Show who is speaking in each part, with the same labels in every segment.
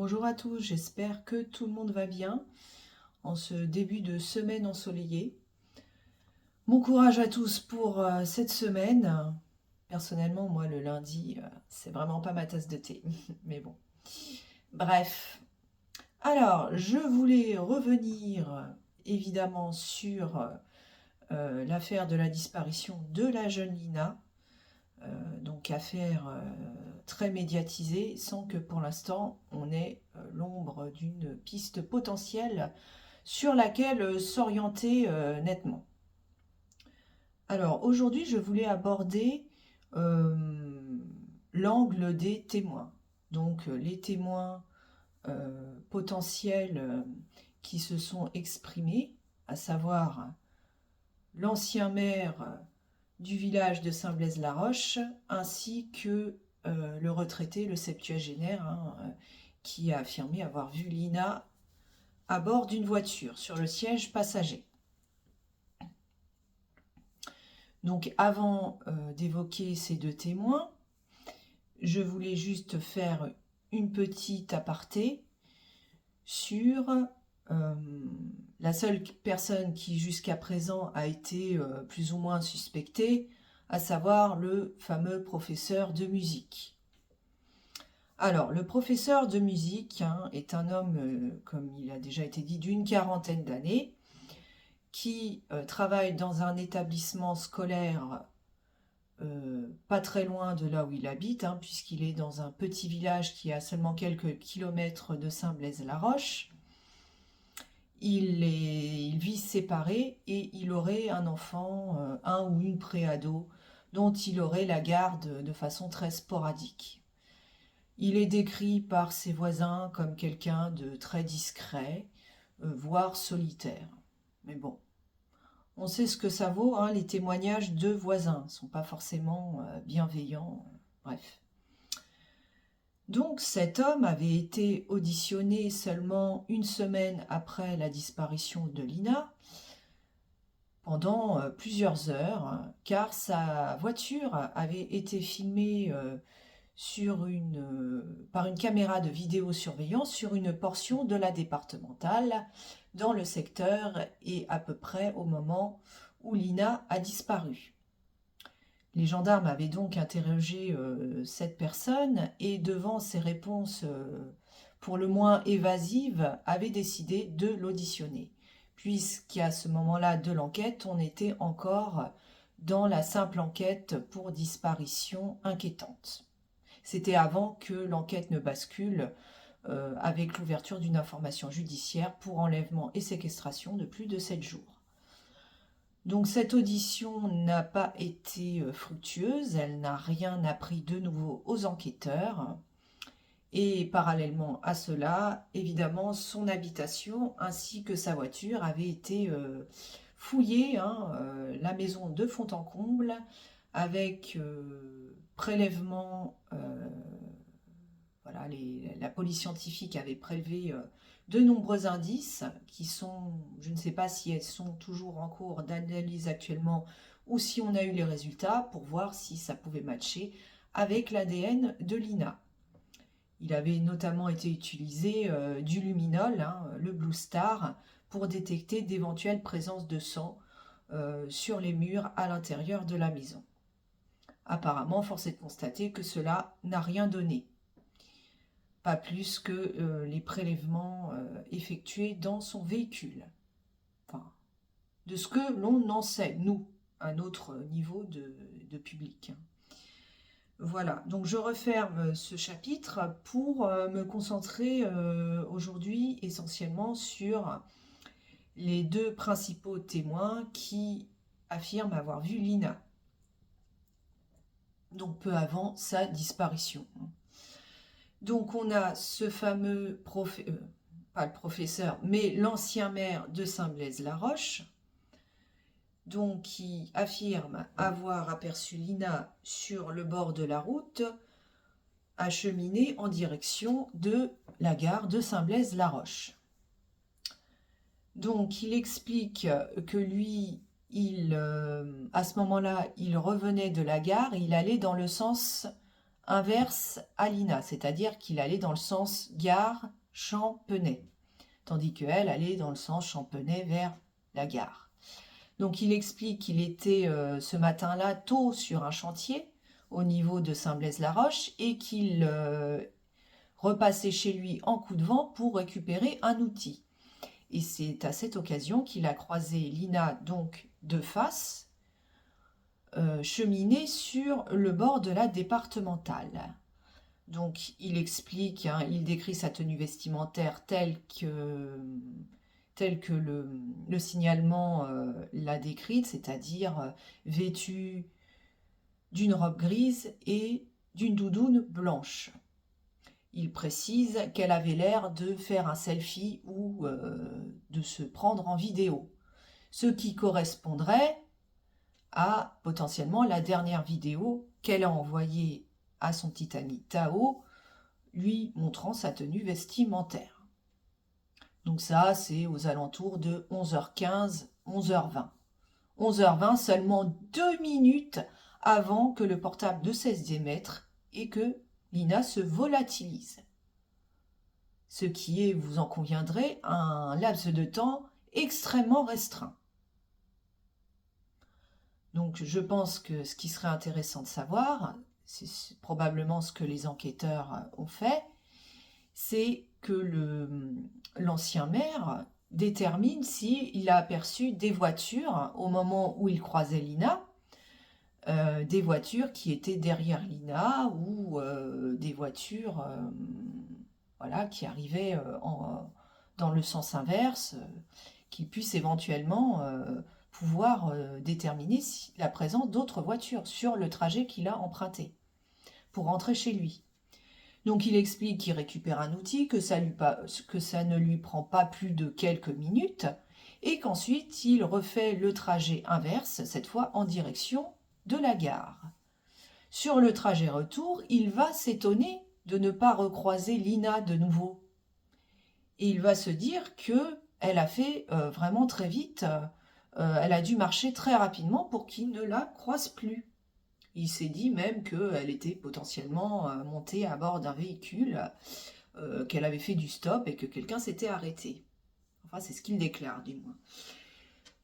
Speaker 1: Bonjour à tous, j'espère que tout le monde va bien en ce début de semaine ensoleillée. Bon courage à tous pour cette semaine. Personnellement, moi, le lundi, c'est vraiment pas ma tasse de thé. Mais bon. Bref. Alors, je voulais revenir évidemment sur l'affaire de la disparition de la jeune Lina. Donc affaire très médiatisée sans que pour l'instant on ait l'ombre d'une piste potentielle sur laquelle s'orienter nettement. Alors aujourd'hui je voulais aborder euh, l'angle des témoins. Donc les témoins potentiels qui se sont exprimés, à savoir l'ancien maire du village de Saint-Blaise-la-Roche, ainsi que le retraité, le septuagénaire, qui a affirmé avoir vu Lina à bord d'une voiture, sur le siège passager. Donc avant d'évoquer ces deux témoins, je voulais juste faire une petite aparté sur la seule personne qui jusqu'à présent a été plus ou moins suspectée, à savoir le fameux professeur de musique. Alors, le professeur de musique est un homme, comme il a déjà été dit, d'une quarantaine d'années, qui travaille dans un établissement scolaire pas très loin de là où il habite, puisqu'il est dans un petit village qui est à seulement quelques kilomètres de Saint-Blaise-la-Roche. Il vit séparé et il aurait un enfant, un ou une préado, dont il aurait la garde de façon très sporadique. Il est décrit par ses voisins comme quelqu'un de très discret, voire solitaire. Mais bon, on sait ce que ça vaut, les témoignages de voisins ne sont pas forcément bienveillants. Bref. Donc cet homme avait été auditionné seulement une semaine après la disparition de Lina, pendant plusieurs heures, car sa voiture avait été filmée par une caméra de vidéosurveillance sur une portion de la départementale dans le secteur et à peu près au moment où Lina a disparu. Les gendarmes avaient donc interrogé cette personne et devant ses réponses pour le moins évasives, avaient décidé de l'auditionner, puisqu'à ce moment-là de l'enquête, on était encore dans la simple enquête pour disparition inquiétante. C'était avant que l'enquête ne bascule avec l'ouverture d'une information judiciaire pour enlèvement et séquestration de plus de 7 jours. Donc cette audition n'a pas été fructueuse, elle n'a rien appris de nouveau aux enquêteurs. Et parallèlement à cela, évidemment, son habitation ainsi que sa voiture avaient été fouillées, la maison de fond en comble, avec prélèvement, voilà, la police scientifique avait prélevé de nombreux indices qui sont, je ne sais pas si elles sont toujours en cours d'analyse actuellement ou si on a eu les résultats pour voir si ça pouvait matcher avec l'ADN de Lina. Il avait notamment été utilisé du luminol, le Blue Star, pour détecter d'éventuelles présences de sang sur les murs à l'intérieur de la maison. Apparemment, force est de constater que cela n'a rien donné. Pas plus que les prélèvements effectués dans son véhicule. Enfin, de ce que l'on en sait, nous, à notre niveau de public. Voilà, donc je referme ce chapitre pour me concentrer aujourd'hui essentiellement sur les deux principaux témoins qui affirment avoir vu Lina, donc peu avant sa disparition. Donc on a ce fameux, pas le professeur, mais l'ancien maire de Saint-Blaise-la-Roche, donc qui affirme avoir aperçu Lina sur le bord de la route, acheminé en direction de la gare de Saint-Blaise-la-Roche. Donc il explique que lui, à ce moment-là, il revenait de la gare et il allait dans le sens inverse à Lina, c'est-à-dire qu'il allait dans le sens gare Champenay, tandis qu'elle allait dans le sens Champenay vers la gare. Donc il explique qu'il était ce matin-là tôt sur un chantier au niveau de Saint-Blaise-la-Roche et qu'il repassait chez lui en coup de vent pour récupérer un outil. Et c'est à cette occasion qu'il a croisé Lina donc de face, cheminer sur le bord de la départementale. Donc il explique, hein, il décrit sa tenue vestimentaire telle que le signalement l'a décrite, c'est-à-dire vêtue d'une robe grise et d'une doudoune blanche. Il précise qu'elle avait l'air de faire un selfie ou de se prendre en vidéo, ce qui correspondrait à potentiellement la dernière vidéo qu'elle a envoyée à son petit ami Tao, lui montrant sa tenue vestimentaire. Donc ça, c'est aux alentours de 11h15, 11h20. 11h20, seulement 2 minutes avant que le portable ne cesse d'émettre et que Lina se volatilise. Ce qui est, vous en conviendrez, un laps de temps extrêmement restreint. Donc je pense que ce qui serait intéressant de savoir, c'est probablement ce que les enquêteurs ont fait, c'est que l'ancien maire détermine s'il a aperçu des voitures au moment où il croisait Lina, des voitures qui étaient derrière Lina ou des voitures voilà, qui arrivaient dans le sens inverse, qu'il puisse éventuellement pouvoir déterminer la présence d'autres voitures sur le trajet qu'il a emprunté pour rentrer chez lui. Donc il explique qu'il récupère un outil, que ça ne lui prend pas plus de quelques minutes, et qu'ensuite il refait le trajet inverse, cette fois en direction de la gare. Sur le trajet retour, il va s'étonner de ne pas recroiser Lina de nouveau. Et il va se dire qu'elle a fait vraiment très vite, elle a dû marcher très rapidement pour qu'il ne la croise plus. Il s'est dit même qu'elle était potentiellement montée à bord d'un véhicule, qu'elle avait fait du stop et que quelqu'un s'était arrêté. Enfin, c'est ce qu'il déclare, du moins.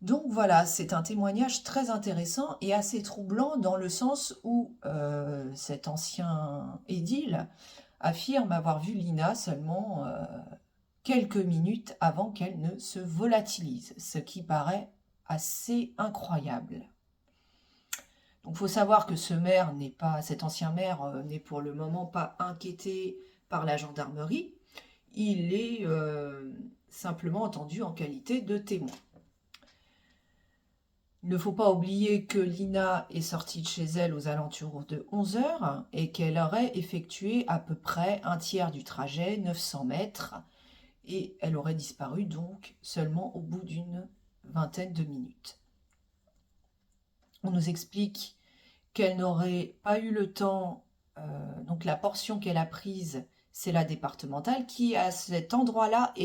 Speaker 1: Donc voilà, c'est un témoignage très intéressant et assez troublant dans le sens où cet ancien édile affirme avoir vu Lina seulement quelques minutes avant qu'elle ne se volatilise, ce qui paraît assez incroyable. Donc il faut savoir que cet ancien maire n'est pour le moment pas inquiété par la gendarmerie, il est simplement entendu en qualité de témoin. Il ne faut pas oublier que Lina est sortie de chez elle aux alentours de 11h et qu'elle aurait effectué à peu près un tiers du trajet, 900 mètres, et elle aurait disparu donc seulement au bout d'une vingtaine de minutes. On nous explique qu'elle n'aurait pas eu le temps, donc la portion qu'elle a prise, c'est la départementale, qui à cet endroit-là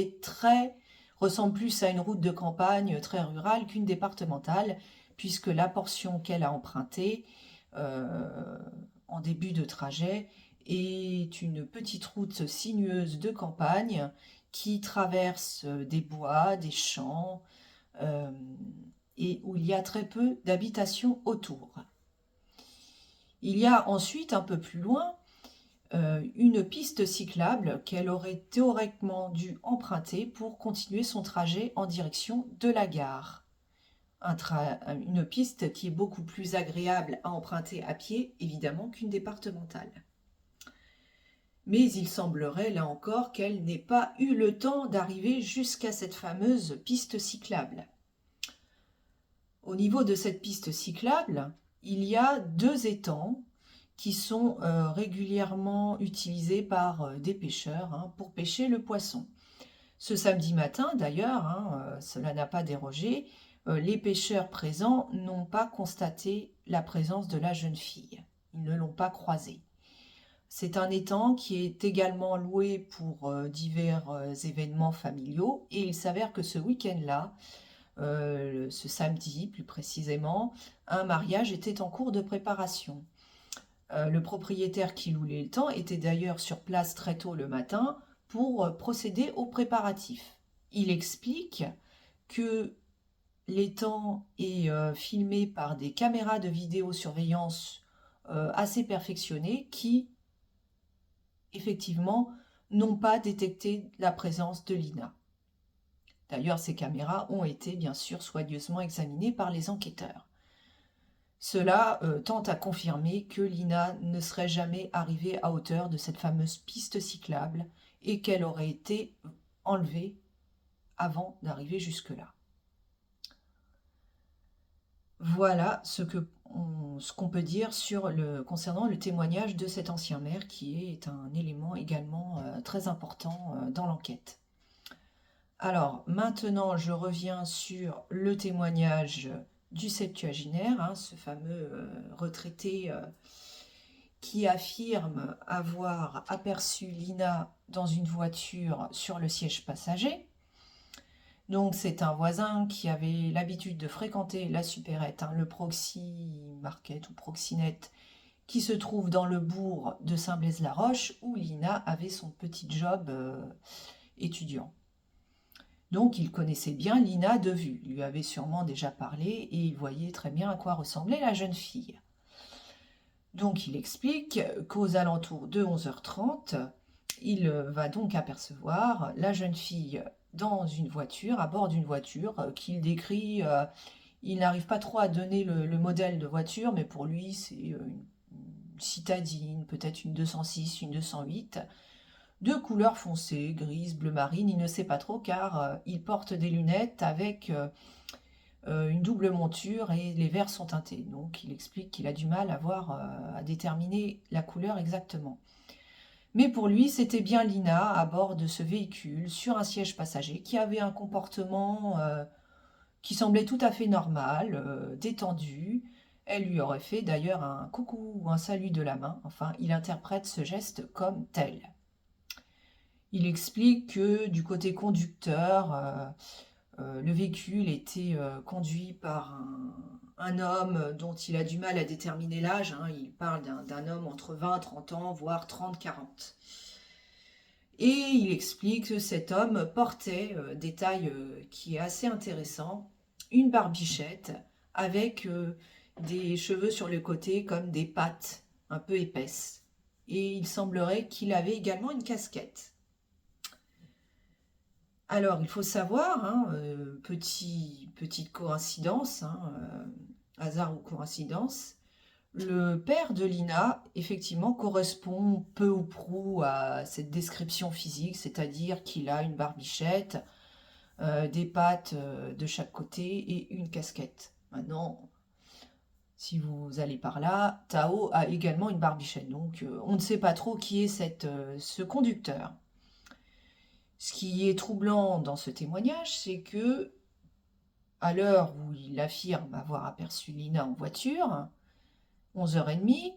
Speaker 1: ressemble plus à une route de campagne très rurale qu'une départementale, puisque la portion qu'elle a empruntée en début de trajet est une petite route sinueuse de campagne qui traverse des bois, des champs, et où il y a très peu d'habitations autour. Il y a ensuite, un peu plus loin, une piste cyclable qu'elle aurait théoriquement dû emprunter pour continuer son trajet en direction de la gare. Une piste qui est beaucoup plus agréable à emprunter à pied, évidemment, qu'une départementale. Mais il semblerait, là encore, qu'elle n'ait pas eu le temps d'arriver jusqu'à cette fameuse piste cyclable. Au niveau de cette piste cyclable, il y a 2 étangs qui sont régulièrement utilisés par des pêcheurs pour pêcher le poisson. Ce samedi matin, d'ailleurs, cela n'a pas dérogé, les pêcheurs présents n'ont pas constaté la présence de la jeune fille. Ils ne l'ont pas croisée. C'est un étang qui est également loué pour divers événements familiaux et il s'avère que ce week-end-là, ce samedi plus précisément, un mariage était en cours de préparation. Le propriétaire qui loue l'étang était d'ailleurs sur place très tôt le matin pour procéder aux préparatifs. Il explique que l'étang est filmé par des caméras de vidéosurveillance assez perfectionnées qui, effectivement, n'ont pas détecté la présence de Lina. D'ailleurs, ces caméras ont été bien sûr soigneusement examinées par les enquêteurs. Cela tend à confirmer que Lina ne serait jamais arrivée à hauteur de cette fameuse piste cyclable et qu'elle aurait été enlevée avant d'arriver jusque-là. Voilà ce qu'on peut dire concernant le témoignage de cet ancien maire qui est un élément également très important dans l'enquête. Alors maintenant je reviens sur le témoignage du septuagénaire, hein, ce fameux retraité qui affirme avoir aperçu Lina dans une voiture sur le siège passager. Donc c'est un voisin qui avait l'habitude de fréquenter la supérette, hein, le Proxy Market ou Proxynet, qui se trouve dans le bourg de Saint-Blaise-la-Roche, où Lina avait son petit job étudiant. Donc il connaissait bien Lina de vue, il lui avait sûrement déjà parlé et il voyait très bien à quoi ressemblait la jeune fille. Donc il explique qu'aux alentours de 11h30, il va donc apercevoir la jeune fille dans une voiture, à bord d'une voiture qu'il décrit. Il n'arrive pas trop à donner le modèle de voiture, mais pour lui c'est une citadine, peut-être une 206, une 208, de couleur foncée, grise, bleu marine, il ne sait pas trop car il porte des lunettes avec une double monture et les verres sont teintés. Donc il explique qu'il a du mal à déterminer la couleur exactement. Mais pour lui, c'était bien Lina à bord de ce véhicule, sur un siège passager, qui avait un comportement qui semblait tout à fait normal, détendu. Elle lui aurait fait d'ailleurs un coucou ou un salut de la main. Enfin, il interprète ce geste comme tel. Il explique que du côté conducteur, le véhicule était conduit par un homme dont il a du mal à déterminer l'âge. Hein. Il parle d'un homme entre 20 et 30 ans, voire 30-40. Et il explique que cet homme portait, détail qui est assez intéressant, une barbichette avec des cheveux sur le côté comme des pattes un peu épaisses. Et il semblerait qu'il avait également une casquette. Alors, il faut savoir, hein, petite coïncidence, hein, hasard ou coïncidence, le père de Lina, effectivement, correspond peu ou prou à cette description physique, c'est-à-dire qu'il a une barbichette, des pattes de chaque côté et une casquette. Maintenant, si vous allez par là, Tao a également une barbichette, donc on ne sait pas trop qui est ce conducteur. Ce qui est troublant dans ce témoignage, c'est que, à l'heure où il affirme avoir aperçu Lina en voiture, 11h30,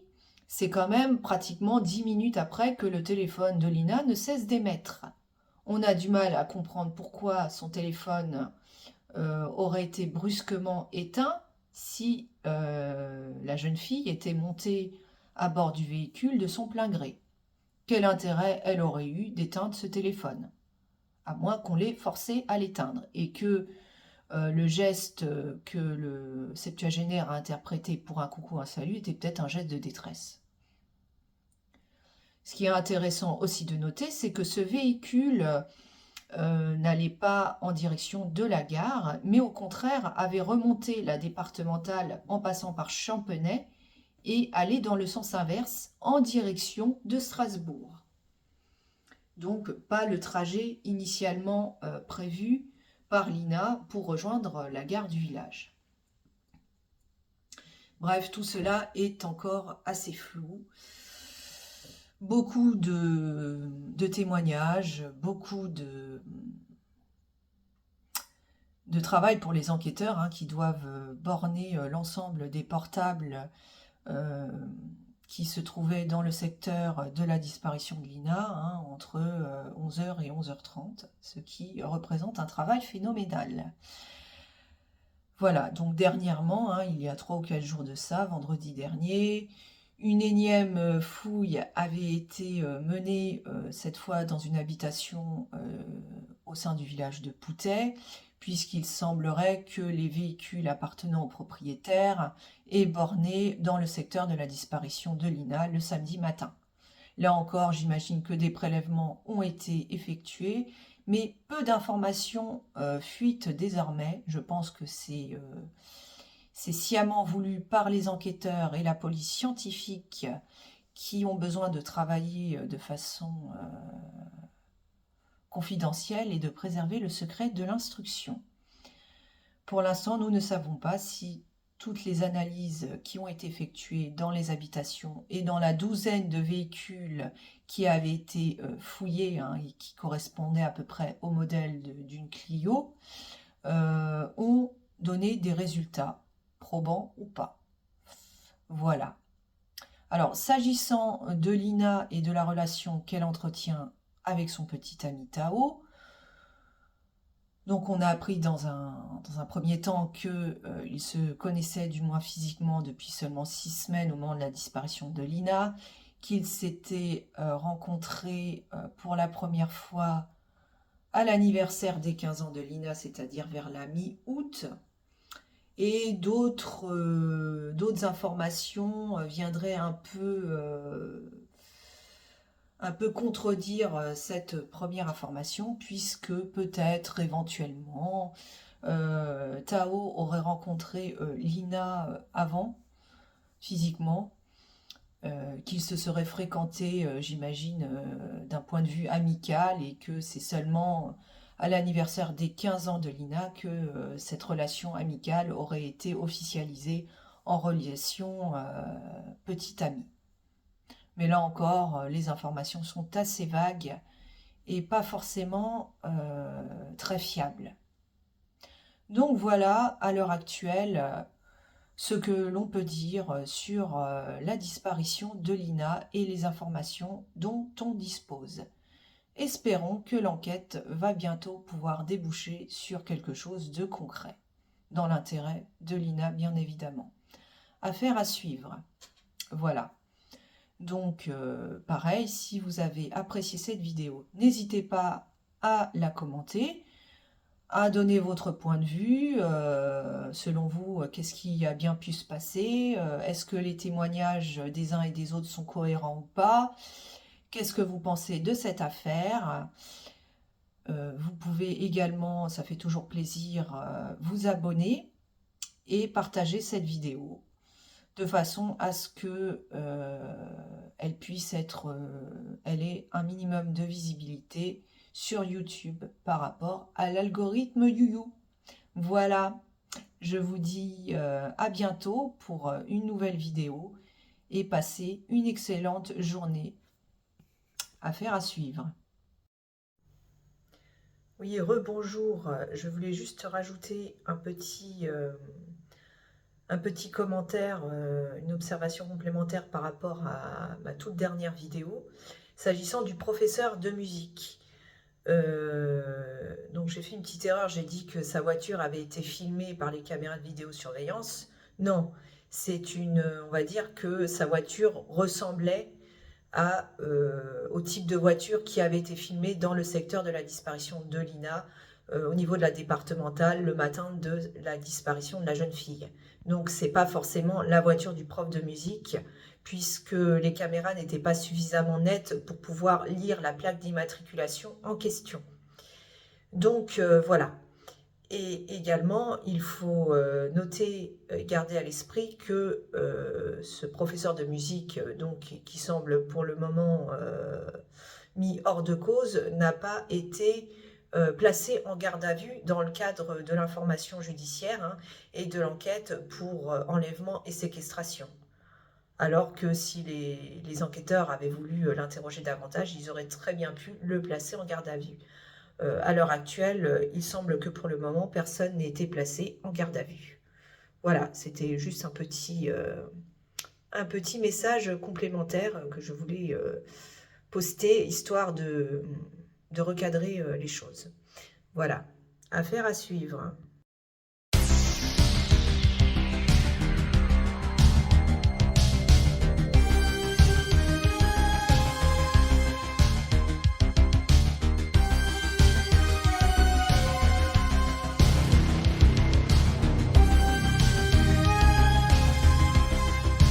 Speaker 1: c'est quand même pratiquement 10 minutes après que le téléphone de Lina ne cesse d'émettre. On a du mal à comprendre pourquoi son téléphone aurait été brusquement éteint si la jeune fille était montée à bord du véhicule de son plein gré. Quel intérêt elle aurait eu d'éteindre ce téléphone ? À moins qu'on l'ait forcé à l'éteindre, et que le geste que le septuagénaire a interprété pour un coucou, un salut, était peut-être un geste de détresse. Ce qui est intéressant aussi de noter, c'est que ce véhicule n'allait pas en direction de la gare, mais au contraire avait remonté la départementale en passant par Champenay et allait dans le sens inverse en direction de Strasbourg. Donc pas le trajet initialement prévu par Lina pour rejoindre la gare du village. Bref, tout cela est encore assez flou. Beaucoup de témoignages, beaucoup de travail pour les enquêteurs hein, qui doivent borner l'ensemble des portables qui se trouvaient dans le secteur de la disparition de Lina, hein, entre 11h et 11h30, ce qui représente un travail phénoménal. Voilà, donc dernièrement, hein, il y a 3 ou 4 jours de ça, vendredi dernier, Une énième fouille avait été menée, cette fois dans une habitation au sein du village de Poutet, puisqu'il semblerait que les véhicules appartenant aux propriétaires aient borné dans le secteur de la disparition de Lina le samedi matin. Là encore, j'imagine que des prélèvements ont été effectués, mais peu d'informations fuitent désormais. Je pense que c'est sciemment voulu par les enquêteurs et la police scientifique qui ont besoin de travailler de façon confidentielle et de préserver le secret de l'instruction. Pour l'instant, nous ne savons pas si toutes les analyses qui ont été effectuées dans les habitations et dans la douzaine de véhicules qui avaient été fouillés et qui correspondaient à peu près au modèle d'une Clio ont donné des résultats, probants ou pas. Voilà. Alors, s'agissant de Lina et de la relation qu'elle entretient avec son petit ami Tao, donc on a appris dans un premier temps qu'ils se connaissaient du moins physiquement depuis seulement 6 semaines au moment de la disparition de Lina, qu'ils s'étaient rencontrés pour la première fois à l'anniversaire des 15 ans de Lina, c'est-à-dire vers la mi-août. Et d'autres informations viendraient un peu contredire cette première information, puisque peut-être éventuellement Tao aurait rencontré Lina avant, physiquement, qu'ils se seraient fréquentés, j'imagine, d'un point de vue amical, et que c'est seulement à l'anniversaire des 15 ans de Lina que cette relation amicale aurait été officialisée en relation petite amie. Mais là encore, les informations sont assez vagues et pas forcément très fiables. Donc voilà, à l'heure actuelle, ce que l'on peut dire sur la disparition de Lina et les informations dont on dispose. Espérons que l'enquête va bientôt pouvoir déboucher sur quelque chose de concret, dans l'intérêt de Lina bien évidemment. Affaire à suivre. Voilà. Donc pareil, si vous avez apprécié cette vidéo, n'hésitez pas à la commenter, à donner votre point de vue. Selon vous, qu'est-ce qui a bien pu se passer? Est-ce que les témoignages des uns et des autres sont cohérents ou pas? Qu'est-ce que vous pensez de cette affaire? Vous pouvez également, ça fait toujours plaisir, vous abonner et partager cette vidéo de façon à ce que elle puisse être, elle ait un minimum de visibilité sur YouTube par rapport à l'algorithme YouYou. Voilà, je vous dis à bientôt pour une nouvelle vidéo et passez une excellente journée. Affaire à suivre. Oui, rebonjour. Je voulais juste rajouter un petit commentaire, une observation complémentaire par rapport à ma toute dernière vidéo, s'agissant du professeur de musique. Donc j'ai fait une petite erreur, j'ai dit que sa voiture avait été filmée par les caméras de vidéosurveillance. Non, on va dire que sa voiture ressemblait au type de voiture qui avait été filmée dans le secteur de la disparition de Lina, au niveau de la départementale, le matin de la disparition de la jeune fille. Donc c'est pas forcément la voiture du prof de musique, puisque les caméras n'étaient pas suffisamment nettes pour pouvoir lire la plaque d'immatriculation en question. Donc voilà. Et également, il faut noter, garder à l'esprit que ce professeur de musique, donc, qui semble pour le moment mis hors de cause, n'a pas été placé en garde à vue dans le cadre de l'information judiciaire et de l'enquête pour enlèvement et séquestration. Alors que si les enquêteurs avaient voulu l'interroger davantage, ils auraient très bien pu le placer en garde à vue. À l'heure actuelle, il semble que pour le moment, personne n'ait été placé en garde à vue. Voilà, c'était juste un petit message complémentaire que je voulais poster, histoire de recadrer les choses. Voilà, affaire à suivre.